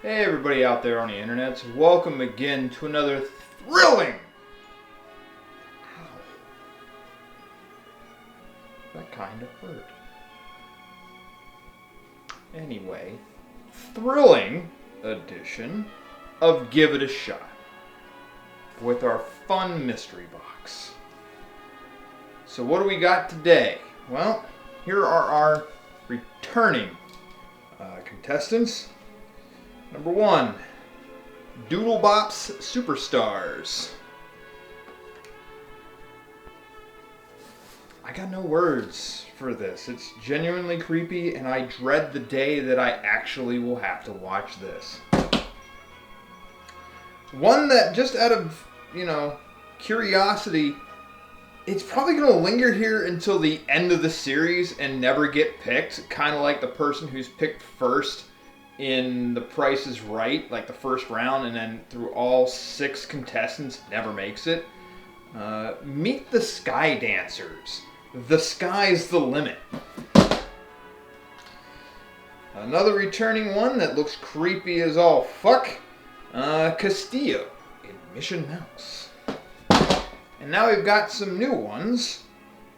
Hey everybody out there on the internet, welcome again to another thrilling... Ow. That kind of hurt. Anyway, thrilling edition of Give It a Shot with our fun mystery box. So what do we got today? Well, here are our returning contestants. Number 1, Doodlebops Superstars. I got no words for this. It's genuinely creepy, and I dread the day that I actually will have to watch this. One that, just out of, curiosity, it's probably going to linger here until the end of the series and never get picked. Kind of like the person who's picked first in The Price is Right, like the first round, and then through all 6 contestants never makes it. Meet the Sky Dancers. The sky's the limit. Another returning one that looks creepy as all fuck. Castillo in Mission Mouse. And now we've got some new ones.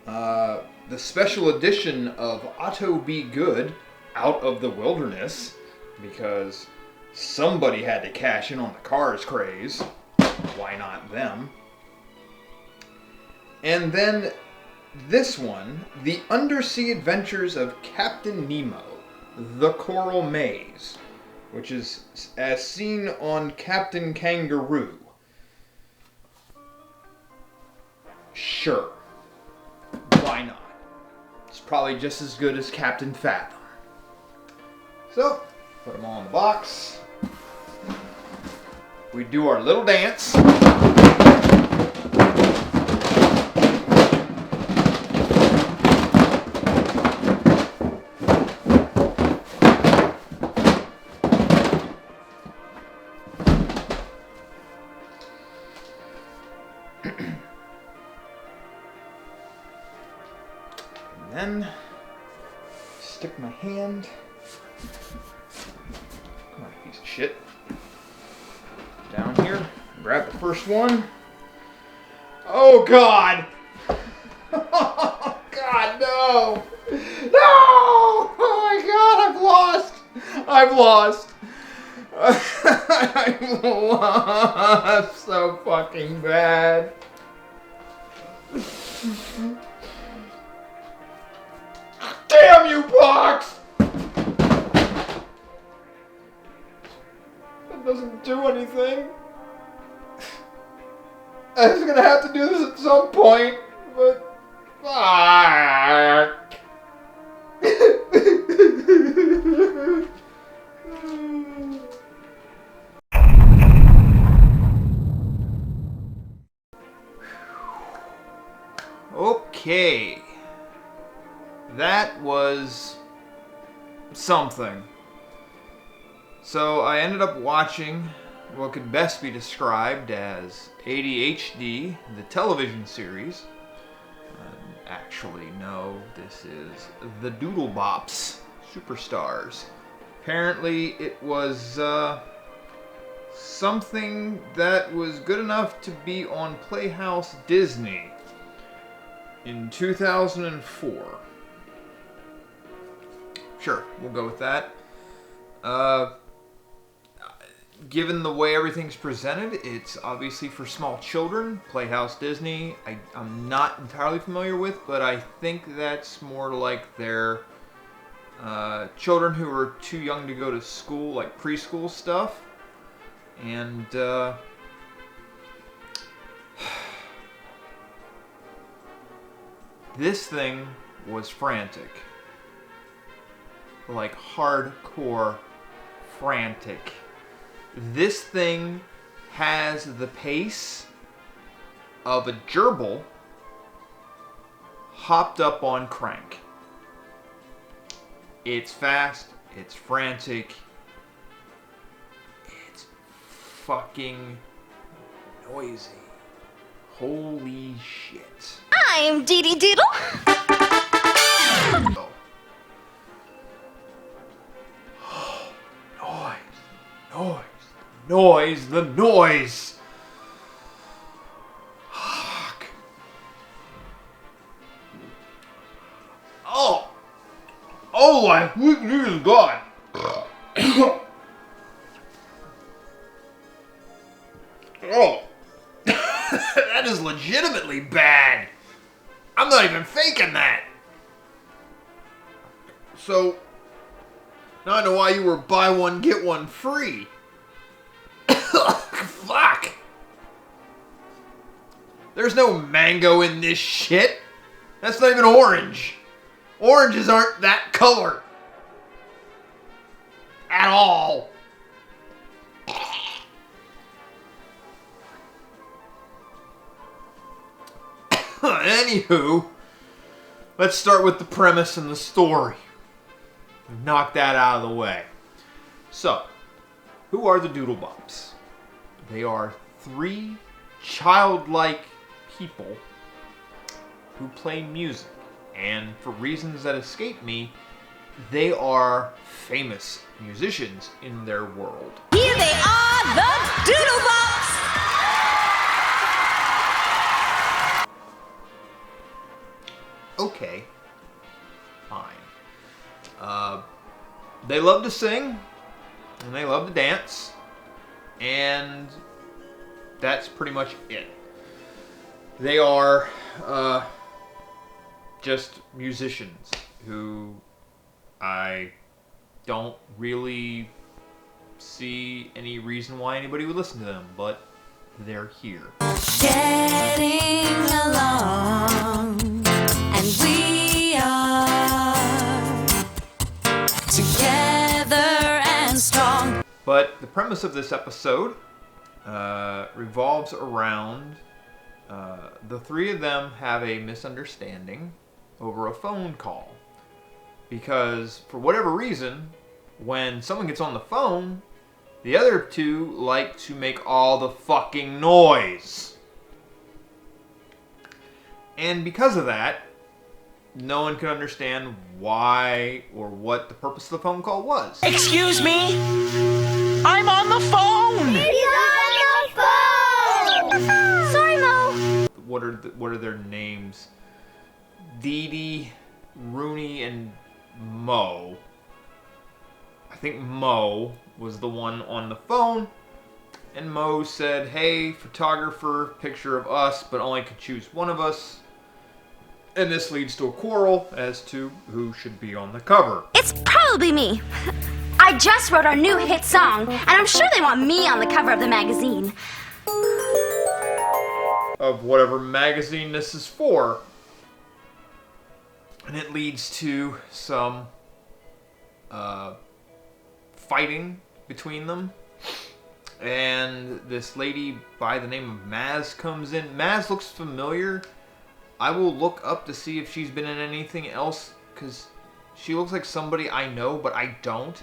The special edition of Otto Be Good, Out of the Wilderness, because somebody had to cash in on the Cars craze. Why not them? And then this one, The Undersea Adventures of Captain Nemo, The Coral Maze, which is as seen on Captain Kangaroo. Sure. Why not? It's probably just as good as Captain Fathom. So, put them all in the box. We do our little dance. And then stick my hand. Come on, piece of shit. Down here. Grab the first one. Oh God! Oh God, no! No! Oh my God, I've lost! I've lost! I've lost so fucking bad. Damn you, box! That doesn't do anything. I was gonna have to do this at some point, but... Fuck! Okay. That was something. So I ended up watching what could best be described as ADHD, the television series. Actually, no, this is the Doodlebops Superstars. Apparently it was something that was good enough to be on Playhouse Disney in 2004. Sure, we'll go with that. Given the way everything's presented, it's obviously for small children. Playhouse Disney, I'm not entirely familiar with, but I think that's more like their children who are too young to go to school, like preschool stuff. And this thing was frantic. Like hardcore frantic. This thing has the pace of a gerbil hopped up on crank. It's fast, it's frantic, it's fucking noisy. Holy shit. I'm Dee Dee Doodle. Oh. Noise. The noise. Fuck. Oh, my weakness is gone. Oh, that is legitimately bad. I'm not even faking that. So, now I know why you were buy one, get one free. Fuck. There's no mango in this shit. That's not even orange. Oranges aren't that color. At all. Anywho, let's start with the premise and the story. Knock that out of the way. So, who are the Doodlebops? They are 3 childlike people who play music. And for reasons that escape me, they are famous musicians in their world. Here they are, the Doodlebops! Okay. Fine. They love to sing, and they love to dance, and that's pretty much it. They are, just musicians who I don't really see any reason why anybody would listen to them, but they're here. Getting along, and we are together and strong. But the premise of this episode revolves around the 3 of them have a misunderstanding over a phone call. Because for whatever reason, when someone gets on the phone, the other 2 like to make all the fucking noise. And because of that, no one could understand why or what the purpose of the phone call was. Excuse me? I'm on the phone! He's on the phone! Sorry, Mo. What are their names? Dee Dee, Rooney, and Mo. I think Mo was the one on the phone, and Mo said, "Hey, photographer, picture of us, but only could choose one of us." And this leads to a quarrel as to who should be on the cover. It's probably me. I just wrote our new hit song, and I'm sure they want me on the cover of the magazine. Of whatever magazine this is for. And it leads to some fighting between them. And this lady by the name of Maz comes in. Maz looks familiar. I will look up to see if she's been in anything else, because she looks like somebody I know, but I don't.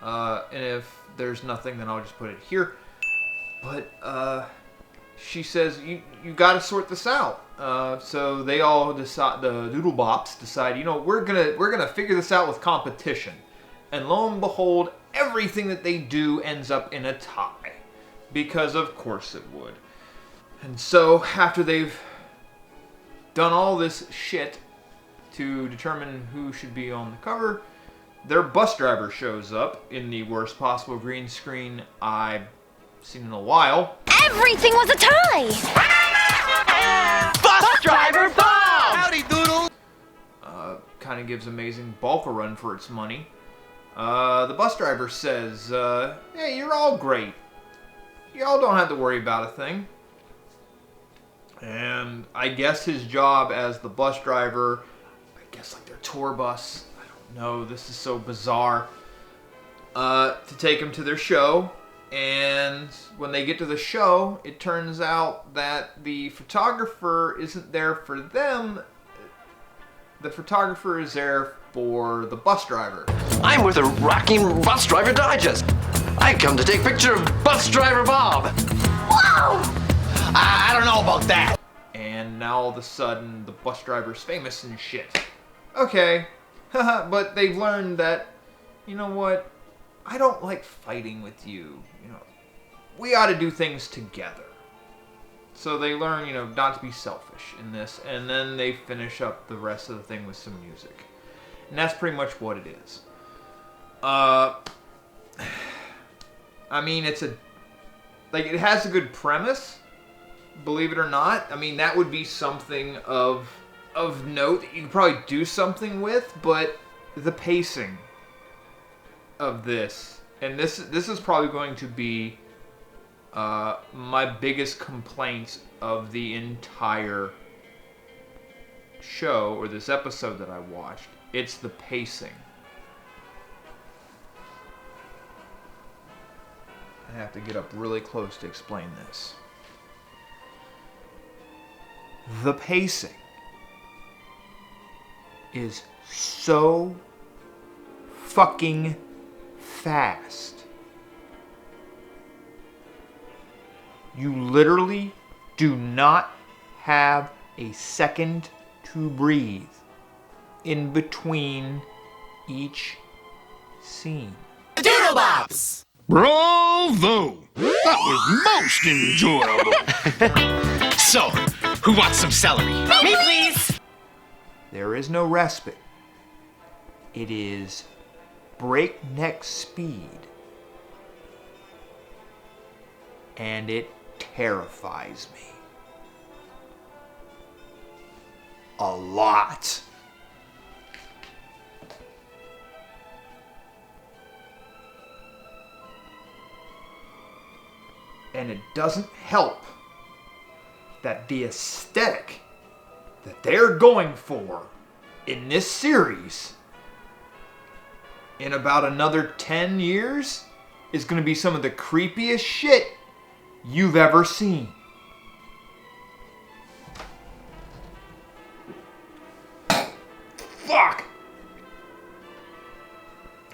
And if there's nothing, then I'll just put it here. But she says, you got to sort this out. So they all decide, the Doodlebops decide, we're gonna figure this out with competition. And lo and behold, everything that they do ends up in a tie, because of course it would. And so after they've done all this shit to determine who should be on the cover, their bus driver shows up in the worst possible green screen I've seen in a while. Everything was a tie! Bus driver Bob! Howdy, Doodle! Kind of gives Amazing Bulk a run for its money. The bus driver says, hey, you're all great. Y'all don't have to worry about a thing. And I guess his job as the bus driver, I guess like their tour bus, I don't know, this is so bizarre, to take him to their show. And when they get to the show, it turns out that the photographer isn't there for them. The photographer is there for the bus driver. I'm with the Rocking Bus Driver Digest. I come to take a picture of Bus Driver Bob. Whoa! I don't know about that. And now all of a sudden, the bus driver's famous and shit. Okay, but they've learned that, you know what? I don't like fighting with you. You know, we ought to do things together. So they learn, you know, not to be selfish in this, and then they finish up the rest of the thing with some music. And that's pretty much what it is. I mean, it has a good premise, believe it or not. I mean, that would be something of note that you could probably do something with, but the pacing of this, and this is probably going to be my biggest complaint of the entire show, or this episode that I watched. It's the pacing. I have to get up really close to explain this. The pacing is so fucking fast. You literally do not have a second to breathe in between each scene. Doodlebops! Bravo! That was most enjoyable. So, who wants some celery? Me, please! There is no respite. It is breakneck speed. And it terrifies me. A lot. And it doesn't help that the aesthetic that they're going for in this series in about another 10 years is going to be some of the creepiest shit you've ever seen. Fuck!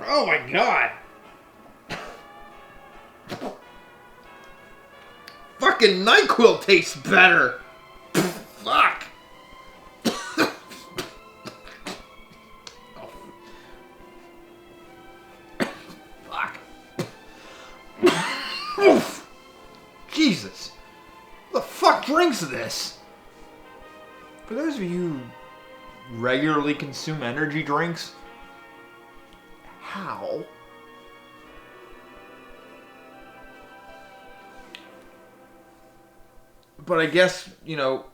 Oh my god! Fucking NyQuil tastes better! Fuck! Fuck. Oof. Jesus. Who the fuck drinks this? For those of you who regularly consume energy drinks, how? But I guess, you know,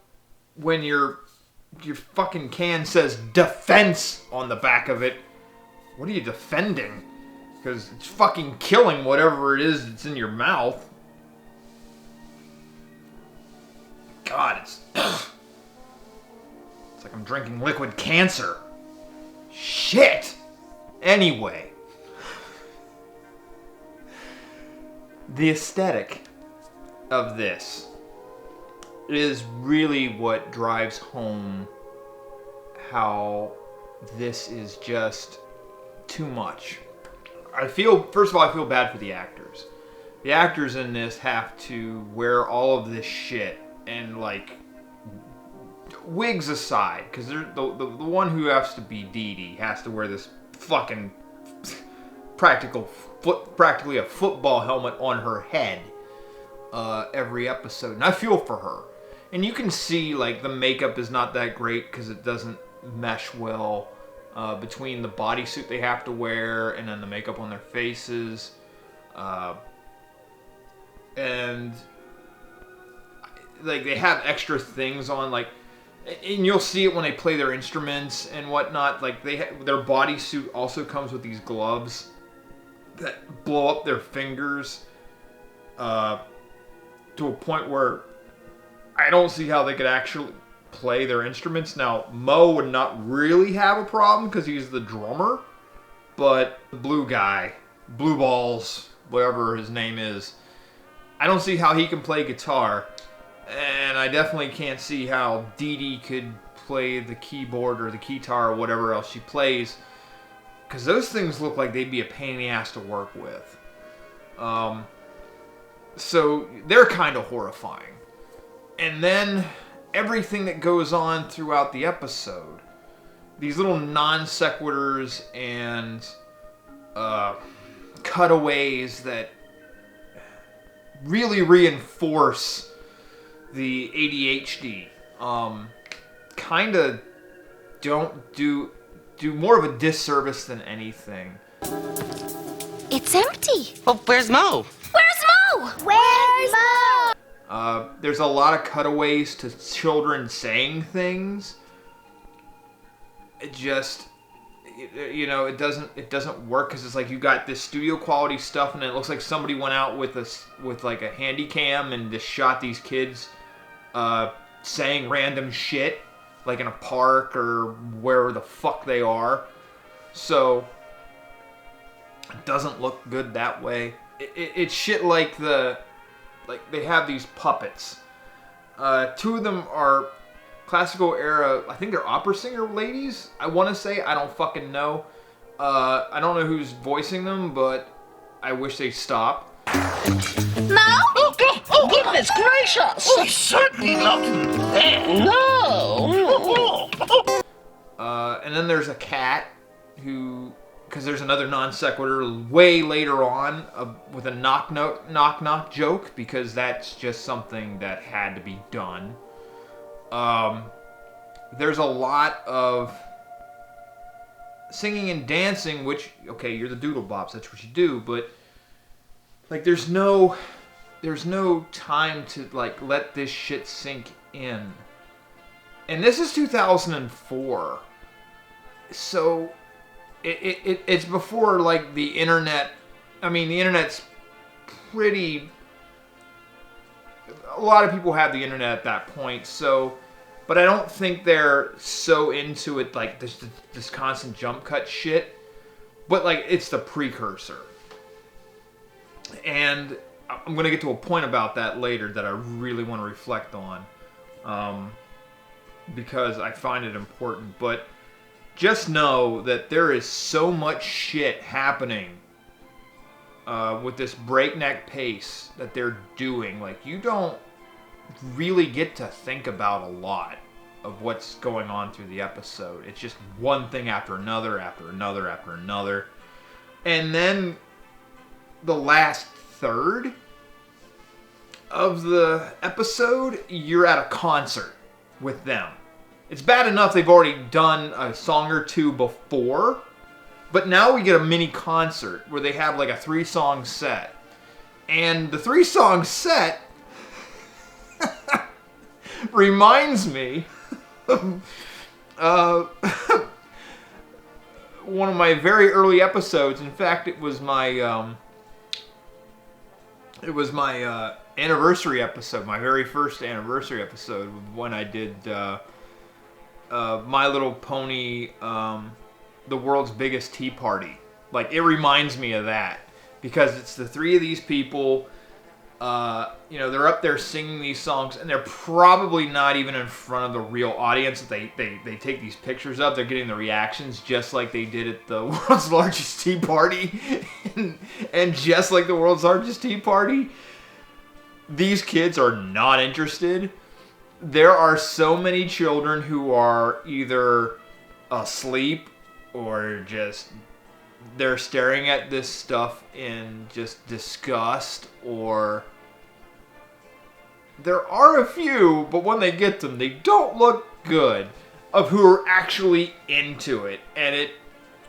when your fucking can says defense on the back of it, what are you defending? Because it's fucking killing whatever it is that's in your mouth. God, it's like I'm drinking liquid cancer. Shit! Anyway. The aesthetic of this is really what drives home how this is just too much. First of all, I feel bad for the actors. The actors in this have to wear all of this shit, and like, wigs aside, because the one who has to be Dee Dee has to wear this fucking practically a football helmet on her head every episode, and I feel for her. And you can see, like, the makeup is not that great because it doesn't mesh well between the bodysuit they have to wear and then the makeup on their faces. And, like, they have extra things on, like, and you'll see it when they play their instruments and whatnot. Like, their bodysuit also comes with these gloves that blow up their fingers to a point where I don't see how they could actually play their instruments. Now, Mo would not really have a problem because he's the drummer, but the blue guy, Blue Balls, whatever his name is, I don't see how he can play guitar, and I definitely can't see how Dee Dee could play the keyboard or the guitar or whatever else she plays, because those things look like they'd be a pain in the ass to work with. So they're kind of horrifying. And then everything that goes on throughout the episode, these little non sequiturs and cutaways that really reinforce the ADHD. Kind of don't do more of a disservice than anything. It's empty. Well, where's Mo? Where's Mo? Where's Mo? There's a lot of cutaways to children saying things. It just, you know, it doesn't work because it's like you got this studio quality stuff, and it looks like somebody went out with like a handy cam and just shot these kids saying random shit, like in a park or wherever the fuck they are. So it doesn't look good that way. It's shit like they have these puppets. Two of them are classical era, I think they're opera singer ladies, I want to say. I don't fucking know. I don't know who's voicing them, but I wish they'd stop. Mo? Oh, goodness gracious! Oh, certainly not there. No! And then there's a cat who, because there's another non sequitur way later on with a knock joke, because that's just something that had to be done. There's a lot of singing and dancing, which, okay, you're the Doodle Bops, that's what you do, but like there's no time to like let this shit sink in. And this is 2004. So it's before like the internet. I mean, the internet's pretty, a lot of people have the internet at that point, so, but I don't think they're so into it, like this constant jump cut shit, but like it's the precursor. And I'm going to get to a point about that later that I really want to reflect on, because I find it important. But just know that there is so much shit happening with this breakneck pace that they're doing. Like, you don't really get to think about a lot of what's going on through the episode. It's just one thing after another, after another, after another. And then the last third of the episode, you're at a concert with them. It's bad enough they've already done a song or two before, but now we get a mini concert where they have like a 3-song set. And the 3-song set reminds me of one of my very early episodes. In fact, it was my anniversary episode, my very first anniversary episode, when I did My Little Pony, The World's Biggest Tea Party. Like, it reminds me of that, because it's the three of these people, they're up there singing these songs, and they're probably not even in front of the real audience that they take these pictures of. They're getting the reactions just like they did at the World's Largest Tea Party, and just like the World's Largest Tea Party, these kids are not interested. There are so many children who are either asleep or just, they're staring at this stuff in just disgust, or there are a few, but when they get them, they don't look good, of who are actually into it, and it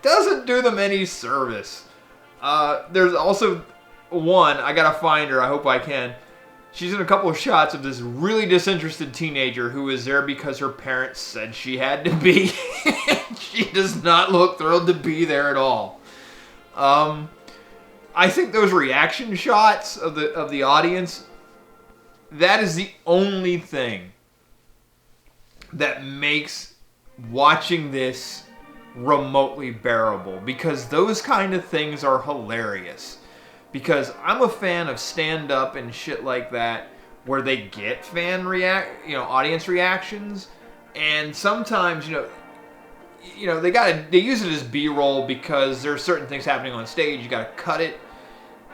doesn't do them any service. There's also one, I gotta find her, I hope I can. She's in a couple of shots of this really disinterested teenager who is there because her parents said she had to be. She does not look thrilled to be there at all. I think those reaction shots of the audience, that is the only thing that makes watching this remotely bearable, because those kind of things are hilarious. Because I'm a fan of stand-up and shit like that, where they get audience reactions, and sometimes, they use it as B-roll because there are certain things happening on stage. You gotta cut it,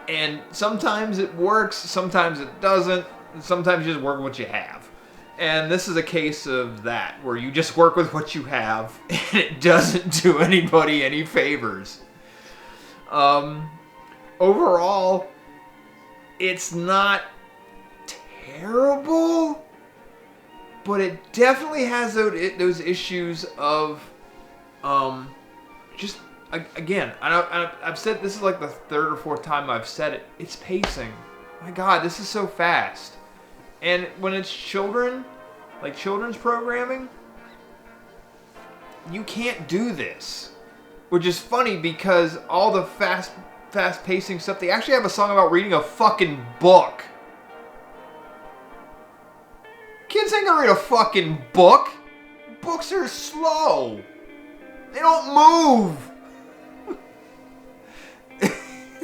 and sometimes it works, sometimes it doesn't, and sometimes you just work with what you have. And this is a case of that, where you just work with what you have, and it doesn't do anybody any favors. overall, it's not terrible, but it definitely has those issues of, just, again, I've said, this is like the third or fourth time I've said it, it's pacing. My God, this is so fast. And when it's children, like children's programming, you can't do this. Which is funny because all the fast pacing stuff, they actually have a song about reading a fucking book. Kids ain't gonna read a fucking book. Books are slow. They don't move.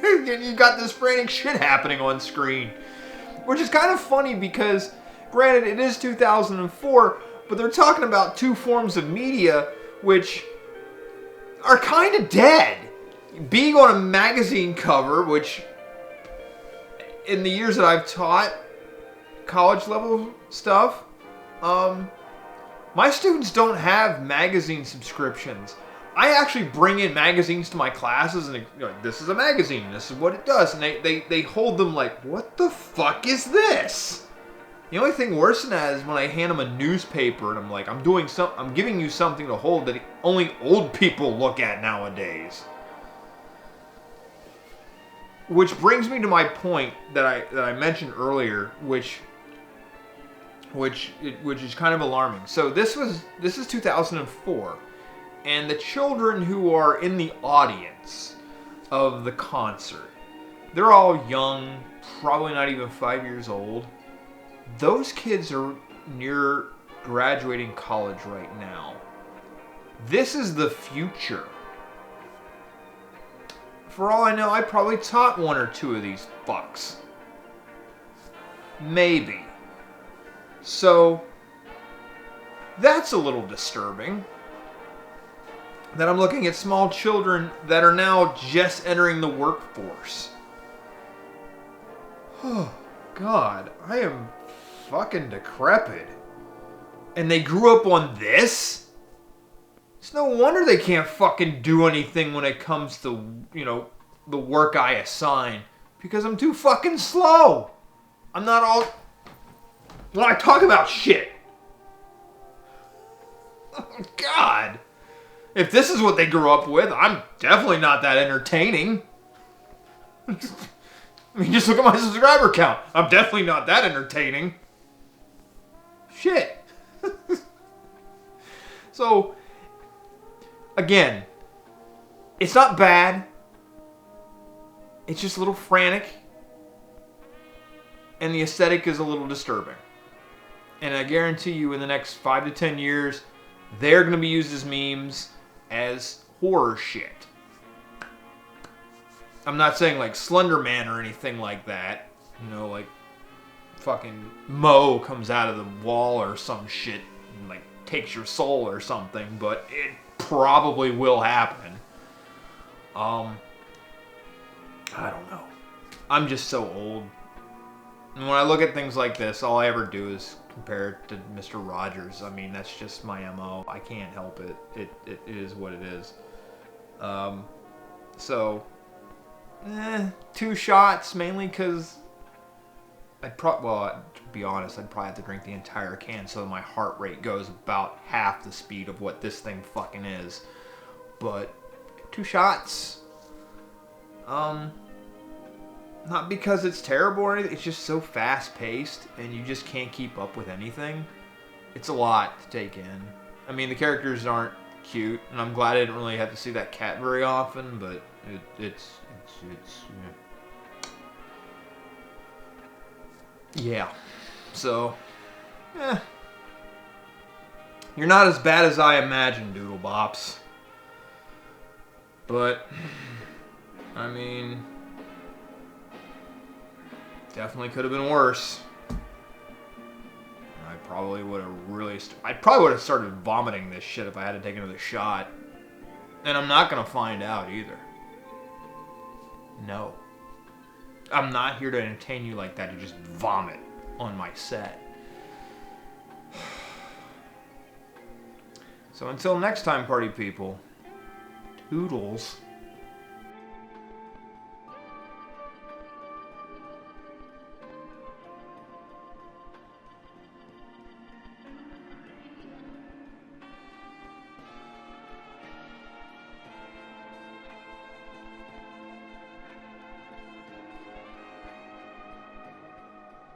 And you got this frantic shit happening on screen. Which is kind of funny because, granted, it is 2004, but they're talking about two forms of media which are kind of dead. Being on a magazine cover, which in the years that I've taught college level stuff, my students don't have magazine subscriptions. I actually bring in magazines to my classes and this is a magazine, this is what it does, and they hold them like, what the fuck is this? The only thing worse than that is when I hand them a newspaper and I'm like, I'm giving you something to hold that only old people look at nowadays. Which brings me to my point that I mentioned earlier, which is kind of alarming. So this is 2004, and the children who are in the audience of the concert, they're all young, probably not even 5 years old. Those kids are near graduating college right now. This is the future. For all I know, I probably taught one or two of these fucks. Maybe. So, that's a little disturbing. That I'm looking at small children that are now just entering the workforce. Oh, God. I am fucking decrepit. And they grew up on this? It's no wonder they can't fucking do anything when it comes to, the work I assign. Because I'm too fucking slow. I'm not all... When I talk about shit. Oh, God. If this is what they grew up with, I'm definitely not that entertaining. I mean, just look at my subscriber count. I'm definitely not that entertaining. Shit. So, again, it's not bad. It's just a little frantic. And the aesthetic is a little disturbing. And I guarantee you in the next 5 to 10 years, they're going to be used as memes, as horror shit. I'm not saying like Slender Man or anything like that. Like fucking Mo comes out of the wall or some shit and like takes your soul or something, but it probably will happen. I don't know. I'm just so old. And when I look at things like this, all I ever do is compare it to Mr. Rogers. I mean, that's just my MO. I can't help it. It is what it is. So, 2 shots, mainly because to be honest, I'd probably have to drink the entire can so my heart rate goes about half the speed of what this thing fucking is. But 2 shots. Not because it's terrible or anything, it's just so fast-paced, and you just can't keep up with anything. It's a lot to take in. I mean, the characters aren't cute, and I'm glad I didn't really have to see that cat very often, but it's yeah. So, you're not as bad as I imagined, Doodle Bops. But, I mean... definitely could have been worse. I probably would have started vomiting this shit if I had to take another shot. And I'm not gonna find out either. No. I'm not here to entertain you like that, to just vomit on my set. So until next time, party people, toodles.